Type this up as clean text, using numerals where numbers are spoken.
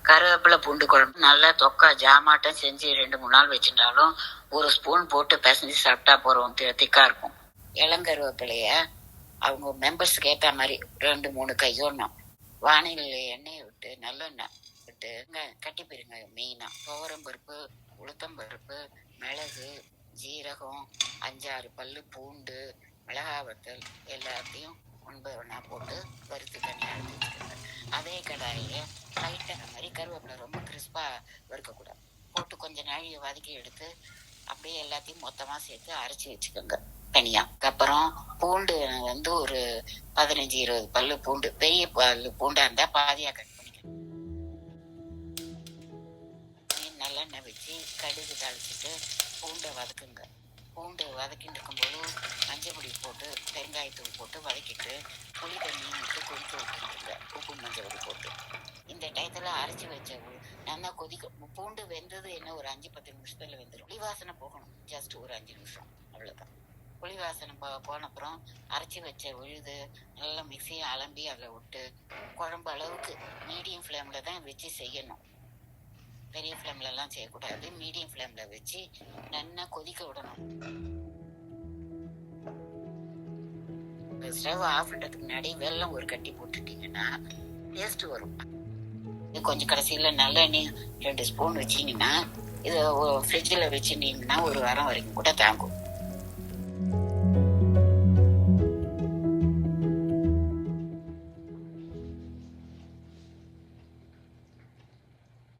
கருவேப்பிலை பூண்டு குழம்பு நல்லா தொக்கா ஜாமாட்டம் செஞ்சு 2-3 நாள் வச்சுட்டாலும் 1 ஸ்பூன் போட்டு பிசைஞ்சு சாப்பிட்டா போறோம், திக்கா இருக்கும். இளங்கருவேப்பிலைய அவங்க மெம்பர்ஸ்க்கு ஏற்ற மாதிரி 2-3 கையோடணும். வானிலையில எண்ணெயை விட்டு நல்லெண்ணெய் விட்டு கட்டி பெருங்காயம், மெயினா துவரம் பருப்பு, உளுத்தம் பருப்பு, மிளகு, ஜீரகம், 5-6 பல்லு பூண்டு, மிளகாய் வத்தல் எல்லாத்தையும் ஒன்றா போட்டு வறுத்து தனியாக எடுத்து வச்சுக்கோங்க. அதே கடாயில லைட்டாக மாதிரி கருவேப்பிலை ரொம்ப கிறிஸ்பாக வறுக்கக்கூடாது, போட்டு கொஞ்சம் நாழி வதக்கி எடுத்து அப்படியே எல்லாத்தையும் மொத்தமாக சேர்த்து அரைச்சி வச்சுக்கோங்க தனியா. அப்புறம் பூண்டு ஒரு 15-20 பல்லு பூண்டு, பெரிய பல்லு பூண்டா இருந்தா பாதியா கட் பண்ணிக்கணும். நல்லெண்ணெய் வச்சு கடுகு தாளிச்சுட்டு பூண்டை வதக்குங்க. பூண்டு வதக்கிட்டு இருக்கும்போது மஞ்சள் பொடி போட்டு பெருங்காயத்தூள் போட்டு வதக்கிட்டு புளி தண்ணி விட்டு கொதிக்க விட்டுருங்க, உப்பு மஞ்சள் பொடி போட்டு. இந்த டயத்துல அரைச்சி வச்ச நல்லா கொதிக்க பூண்டு வெந்தது என்ன ஒரு 5-10 நிமிஷத்துல வெந்துடும். புளி வாசனை போகணும், ஜஸ்ட் ஒரு 5 நிமிஷம், அவ்வளவுதான். புளி வாசனை போன அப்புறம் அரைச்சி வச்ச விழுது நல்லா மிக்சியை அலம்பி அதில் விட்டு குழம்பு அளவுக்கு மீடியம் ஃப்ளேம்ல தான் வச்சு செய்யணும். பெரிய ஃப்ளேம்ல எல்லாம் செய்யக்கூடாது, மீடியம் ஃப்ளேம்ல வச்சு நல்லா கொதிக்க விடணும். ஸ்டவ் ஆஃப் பண்றதுக்கு முன்னாடி வெல்லம் ஒரு கட்டி போட்டுட்டீங்கன்னா டேஸ்ட் வரும். கொஞ்சம் கடைசியில நல்லெண்ணெய் 2 ஸ்பூன் வச்சீங்கன்னா இதை ஃப்ரிட்ஜில் வச்சுட்டீங்கன்னா ஒரு வாரம் வரைக்கும் கூட தாங்கும்.